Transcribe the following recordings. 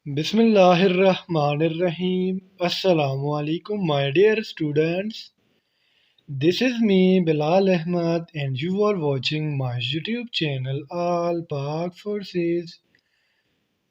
Bismillahirrahmanirrahim. Assalamu alaikum, my dear students. This is me, Bilal Ahmad, and you are watching my YouTube channel, All Pak Forces.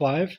5,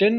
10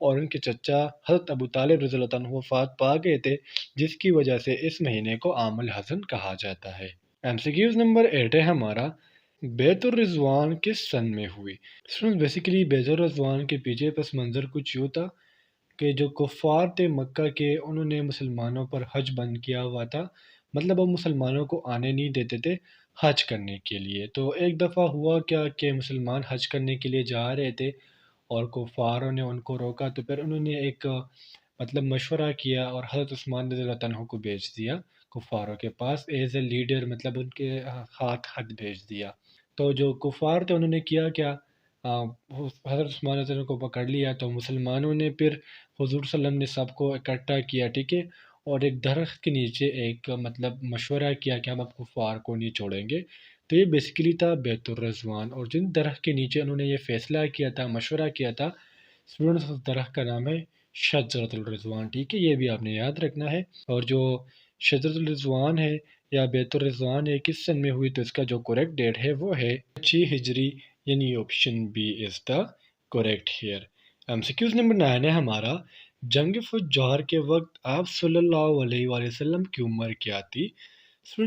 اور ان کے چچا حضرت ابو طالب رضی اللہ عنہ وفات پا گئے تھے، جس کی وجہ سے اس مہینے کو عام الحزن کہا جاتا ہے۔ ایم سی کیوز نمبر 8 ہے ہمارا، بیت الرضوان کس سن میں ہوئی؟ بیسیکلی بیت الرضوان کے پیچھے پس منظر کچھ یوں تھا کہ جو کفار تھے مکہ کے، انہوں نے مسلمانوں پر حج بند کیا ہوا تھا، مطلب وہ مسلمانوں کو آنے نہیں دیتے تھے حج کرنے کے لیے۔ تو ایک دفعہ ہوا کیا کہ مسلمان حج کرنے کے لیے جا رہے تھے اور کفاروں نے ان کو روکا، تو پھر انہوں نے ایک مطلب مشورہ کیا اور حضرت عثمان رضی اللہ عنہ کو بھیج دیا کفاروں کے پاس ایز اے لیڈر، مطلب ان کے ہاتھ حد بھیج دیا۔ تو جو کفار تھے انہوں نے کیا کیا، حضرت عثمان رضی اللہ عنہ کو پکڑ لیا، تو مسلمانوں نے پھر حضور صلی اللہ علیہ وسلم نے سب کو اکٹھا کیا، ٹھیک ہے، اور ایک درخت کے نیچے ایک مطلب مشورہ کیا کہ ہم اب کفار کو نہیں چھوڑیں گے۔ تو یہ بیسیکلی تھا بیت الرضوان، اور جن درخت کے نیچے انہوں نے یہ فیصلہ کیا تھا، مشورہ کیا تھا، اسٹوڈنٹس، اس درخت کا نام ہے شجرۃ الرضوان، ٹھیک ہے، یہ بھی آپ نے یاد رکھنا ہے۔ اور جو شجرۃ الرضوان ہے یا بیت الرضوان ہے کس سن میں ہوئی، تو اس کا جو کریکٹ ڈیٹ ہے وہ ہے 6 ہجری، یعنی option B is the correct here. M C Qs number 9 ہے ہمارا، جنگ فجار کے وقت آپ صلی اللہ علیہ وآلہ وسلم کی عمر کیا تھی؟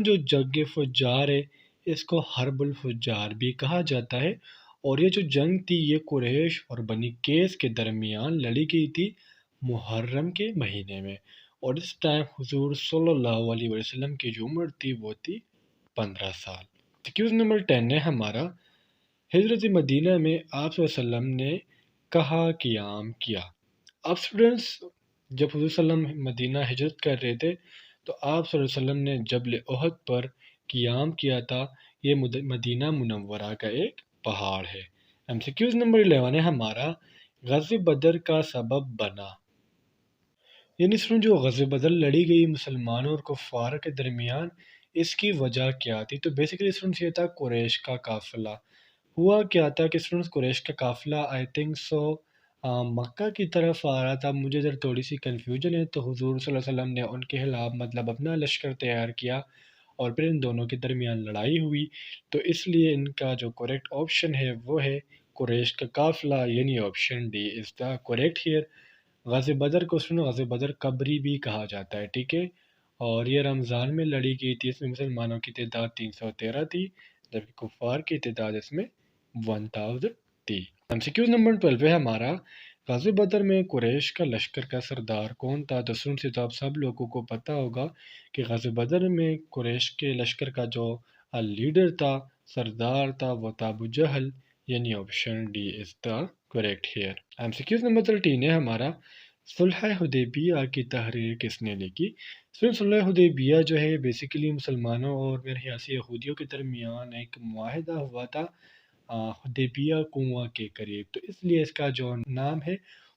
جو جنگ فجار ہے اس کو حرب الفجار بھی کہا جاتا ہے، اور یہ جو جنگ تھی یہ قریش اور بنی قیس کے درمیان لڑی گئی تھی محرم کے مہینے میں، اور اس ٹائم حضور صلی اللہ علیہ وسلم کی جو عمر تھی وہ تھی 15 سال۔ کیوز نمبر 10 ہے ہمارا، ہجرت مدینہ میں آپ صلی اللہ علیہ وسلم نے کہاں قیام کیا؟ اب اسٹوڈنٹس، جب حضور صلی اللہ علیہ وسلم مدینہ ہجرت کر رہے تھے تو آپ صلی اللہ علیہ وسلم نے جبل احد پر قیام کیا تھا، یہ مدینہ منورہ کا ایک پہاڑ ہے۔ ایم سی کیوز نمبر 11 ہے ہمارا، غزوہ بدر کا سبب بنا، یعنی جو غزوہ بدر لڑی گئی مسلمانوں اور کفار کے درمیان، اس کی وجہ کیا تھی؟ تو بیسیکلی یہ تھا قریش کا قافلہ۔ ہوا کیا تھا کہ قریش کا قافلہ آئی تھنک سو مکہ کی طرف آ رہا تھا، مجھے ذرا تھوڑی سی کنفیوژن ہے، تو حضور صلی اللہ علیہ وسلم نے ان کے خلاف مطلب اپنا لشکر تیار کیا اور پھر ان دونوں کے درمیان لڑائی ہوئی، تو اس لیے ان کا جو کریکٹ آپشن ہے وہ ہے قریش کا قافلہ، یعنی option D is the correct here. غزوہ بدر کو غزوہ بدر قبری بھی کہا جاتا ہے، ٹھیک ہے، اور یہ رمضان میں لڑی گئی تھی، اس میں مسلمانوں کی تعداد 313 تھی، جبکہ کفار کی تعداد اس میں 1000 تھی۔ ایم سی کیوز نمبر 12 ہے ہمارا، غزوہ بدر میں قریش کا لشکر کا سردار کون تھا؟ تو تو آپ سب لوگوں کو پتہ ہوگا کہ غزوہ بدر میں قریش کے لشکر کا جو لیڈر تھا، سردار تھا، وہ تھا ابو جہل، یعنی option D is the correct here. M C Qs number 13 ہے ہمارا، صلح حدیبیہ کی تحریر کس نے لکھی؟ صلح حدیبیہ جو ہے بیسیکلی مسلمانوں اور میرے خیال سے یہودیوں کے درمیان ایک معاہدہ ہوا تھا حدیبیہ کنواں کے قریب، تو اس لیے اس کا جو نام ہے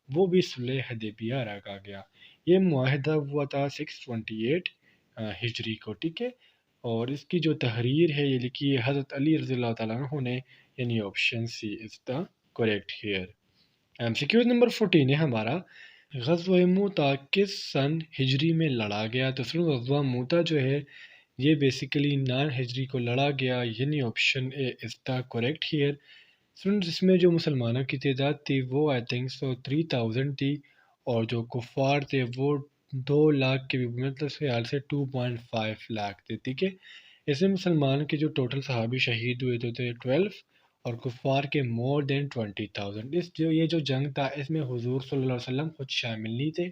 وہ بھی صلح حدیبیہ رکھا گیا۔ یہ معاہدہ ہوا تھا 628 ہجری کو، ٹھیک ہے، اور اس کی جو تحریر ہے یہ لکھی ہے حضرت علی رضی اللہ تعالیٰ عنہ نے، یعنی option C is the correct here. M C Qs number 14 ہے ہمارا، غزوہ موتا کس سن ہجری میں لڑا گیا؟ تو غزوہ موتا جو ہے یہ بیسیکلی 9 ہجری کو لڑا گیا، یعنی option A is the correct here. اس میں جو مسلمانوں کی تعداد تھی وہ آئی تھنک سو 3000 تھی، اور جو کفار تھے وہ 2 لاکھ کے بھی، مطلب خیال سے 2.5 لاکھ تھے، ٹھیک ہے۔ اس میں مسلمان کے جو ٹوٹل صحابی شہید ہوئے تھے 12، اور کفار کے مور دین 20,000۔ یہ جو جنگ تھا اس میں حضور صلی اللہ علیہ وسلم خود شامل نہیں تھے،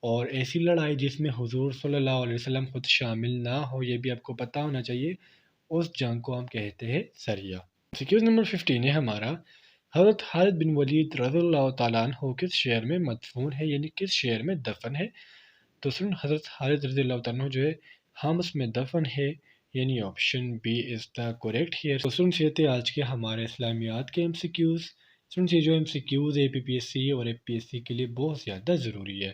اور ایسی لڑائی جس میں حضور صلی اللہ علیہ وسلم خود شامل نہ ہو، یہ بھی آپ کو پتہ ہونا چاہیے، اس جنگ کو ہم کہتے ہیں سریہ۔ سیکیوز نمبر 15 ہے ہمارا، حضرت خالد بن ولید رضی اللہ تعالیٰ عنہ کس شہر میں مدفون ہے، یعنی کس شہر میں دفن ہے؟ تو حضرت خالد رضی اللہ تعالیٰ عنہ جو ہے حمص میں دفن ہے، یعنی option B is the correct here. تو یہ تھے آج کے ہمارے اسلامیات کے ایم سی کیوز۔ یہ جو ایم سی کیوز ہے پی پی ایس سی اور اے پی ایس سی کے لیے بہت زیادہ ضروری ہے۔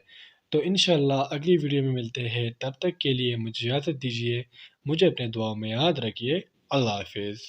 تو انشاءاللہ اگلی ویڈیو میں ملتے ہیں، تب تک کے لیے مجھے اجازت دیجیے، مجھے اپنے دعاؤں میں یاد رکھیے، اللہ حافظ۔